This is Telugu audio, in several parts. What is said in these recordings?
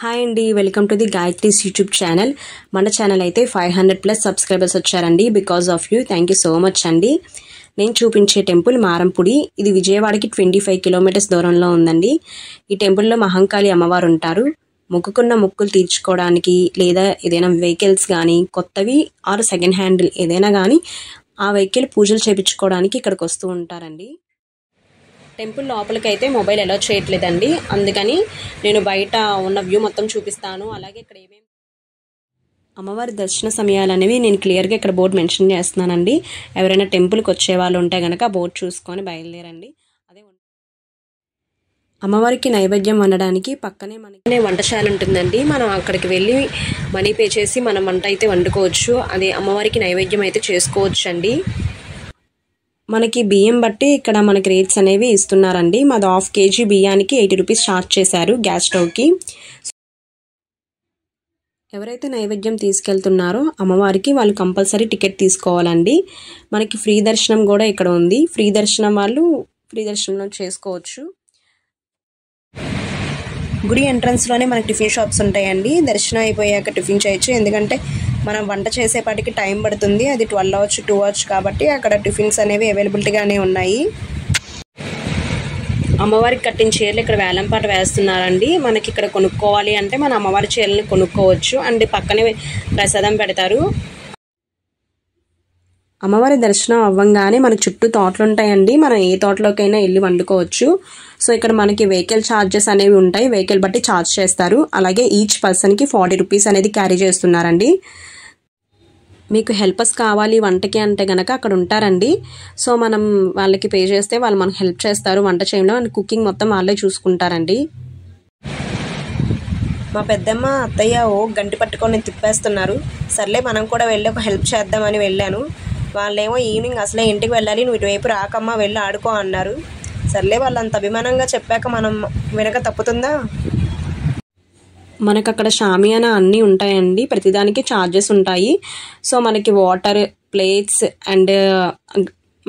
హాయ్ అండి, welcome to the Gayatri's YouTube channel. మన ఛానల్ అయితే 500+ సబ్స్క్రైబర్స్ వచ్చారండి. Because of you, thank you so much అండి. నేను చూపించే టెంపుల్ మారంపుడి. ఇది విజయవాడకి 25 కిలోమీటర్స్ దూరంలో ఉందండి. ఈ టెంపుల్లో మహంకాళి అమ్మవారు ఉంటారు. మొక్కుకున్న మొక్కులు తీర్చుకోవడానికి లేదా ఏదైనా వెహికల్స్ కానీ కొత్తవి ఆర్ సెకండ్ హ్యాండ్ ఏదైనా కానీ ఆ వెహికల్ పూజలు చేయించుకోవడానికి ఇక్కడికి వస్తూ ఉంటారండి. టెంపుల్ లోపలికి అయితే మొబైల్ అలౌ చేయట్లేదండి, అందుకని నేను బయట ఉన్న వ్యూ మొత్తం చూపిస్తాను. అలాగే ఇక్కడ ఏమేమి అమ్మవారి దర్శన సమయాలు అనేవి నేను క్లియర్గా ఇక్కడ బోర్డు మెన్షన్ చేస్తున్నానండి. ఎవరైనా టెంపుల్కి వచ్చే వాళ్ళు ఉంటే కనుక బోర్డు చూసుకొని బయలుదేరండి. అదే అమ్మవారికి నైవేద్యం వండడానికి పక్కనే మనకి వంటశాల ఉంటుందండి. మనం అక్కడికి వెళ్ళి మనీ పే చేసి మనం వంట అయితే వండుకోవచ్చు. అదే అమ్మవారికి నైవేద్యం అయితే చేసుకోవచ్చు అండి. మనకి బియ్యం బట్టి ఇక్కడ మనకి రేట్స్ అనేవి ఇస్తున్నారండి. మాది 1/2 kg బియ్యానికి 80 రూపీస్ ఛార్జ్ చేశారు గ్యాస్ స్టవ్కి. ఎవరైతే నైవేద్యం తీసుకెళ్తున్నారో అమ్మవారికి వాళ్ళు కంపల్సరీ టికెట్ తీసుకోవాలండి. మనకి ఫ్రీ దర్శనం కూడా ఇక్కడ ఉంది. ఫ్రీ దర్శనం వాళ్ళు ఫ్రీ దర్శనం చేసుకోవచ్చు. గుడి ఎంట్రన్స్లోనే మనకి టిఫిన్ షాప్స్ ఉంటాయండి. దర్శనం అయిపోయాక టిఫిన్ చేయొచ్చు. ఎందుకంటే మనం వంట చేసేపాటికి టైం పడుతుంది. అది 12 అవచ్చు 2 అవచ్చు కాబట్టి అక్కడ టిఫిన్స్ అనేవి అవైలబిలిటీగానే ఉన్నాయి. అమ్మవారికి కట్టిన చీరలు ఇక్కడ వేలంపాట వేస్తున్నారండి. మనకి ఇక్కడ కొనుక్కోవాలి అంటే మన అమ్మవారి చీరలను కొనుక్కోవచ్చు. అండ్ పక్కనే ప్రసాదం పెడతారు. అమ్మవారి దర్శనం అవ్వంగానే మనకి చుట్టూ తోటలు ఉంటాయండి. మనం ఏ తోటలోకైనా వెళ్ళి వండుకోవచ్చు. సో ఇక్కడ మనకి వెహికల్ ఛార్జెస్ అనేవి ఉంటాయి. వెహికల్ బట్టి ఛార్జ్ చేస్తారు. అలాగే ఈచ్ పర్సన్కి 40 రూపీస్ అనేది క్యారీ చేస్తున్నారండి. మీకు హెల్పర్స్ కావాలి వంటకి అంటే కనుక అక్కడ ఉంటారండి. సో మనం వాళ్ళకి పే చేస్తే వాళ్ళు మనకు హెల్ప్ చేస్తారు వంట చేయడంలో. అండ్ కుకింగ్ మొత్తం వాళ్ళే చూసుకుంటారండి. మా పెద్దమ్మ అత్తయ్య గంటి పట్టుకొని తిప్పేస్తున్నారు. సర్లే మనం కూడా వెళ్ళి ఒక హెల్ప్ చేద్దామని వెళ్ళాను. వాళ్ళేమో ఈవినింగ్ అసలే ఇంటికి వెళ్ళాలి, నువ్వు ఇటువైపు రాకమ్మా వెళ్ళి ఆడుకో అన్నారు. సర్లే వాళ్ళు అంత అభిమానంగా చెప్పాక మనం వెనక తప్పుతుందా. మనకు అక్కడ షామియానా అన్నీ ఉంటాయండి. ప్రతిదానికి ఛార్జెస్ ఉంటాయి. సో మనకి వాటర్, ప్లేట్స్ అండ్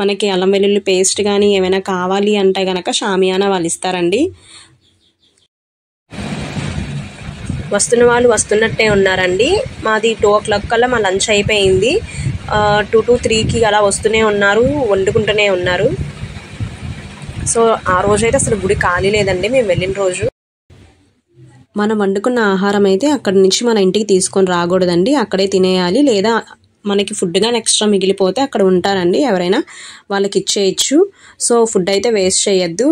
మనకి అల్లం వెల్లుల్లి పేస్ట్ కానీ ఏమైనా కావాలి అంటే కనుక షామియానా వాళ్ళు ఇస్తారండి. వస్తున్న వాళ్ళు వస్తున్నట్టే ఉన్నారండి. మాది 2 o'clock కల్లా మా లంచ్ అయిపోయింది. 2 to 3కి అలా వస్తూనే ఉన్నారు, వండుకుంటూనే ఉన్నారు. సో ఆ రోజైతే అసలు గుడి ఖాళీ లేదండి మేము వెళ్ళిన రోజు. మనం వండుకున్న ఆహారం అయితే అక్కడి నుంచి మన ఇంటికి తీసుకొని రాకూడదండి, అక్కడే తినేయాలి. లేదా మనకి ఫుడ్గా ఎక్స్ట్రా మిగిలిపోతే అక్కడ ఉంటారండి, ఎవరైనా వాళ్ళకి ఇచ్చేయచ్చు. సో ఫుడ్ అయితే వేస్ట్ చేయొద్దు.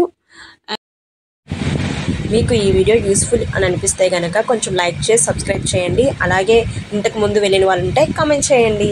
మీకు ఈ వీడియో యూస్ఫుల్ అని అనిపిస్తే కనుక కొంచెం లైక్ చేసి సబ్స్క్రైబ్ చేయండి. అలాగే ఇంతకు ముందు వెళ్ళిన వాళ్ళు ఉంటే కామెంట్ చేయండి.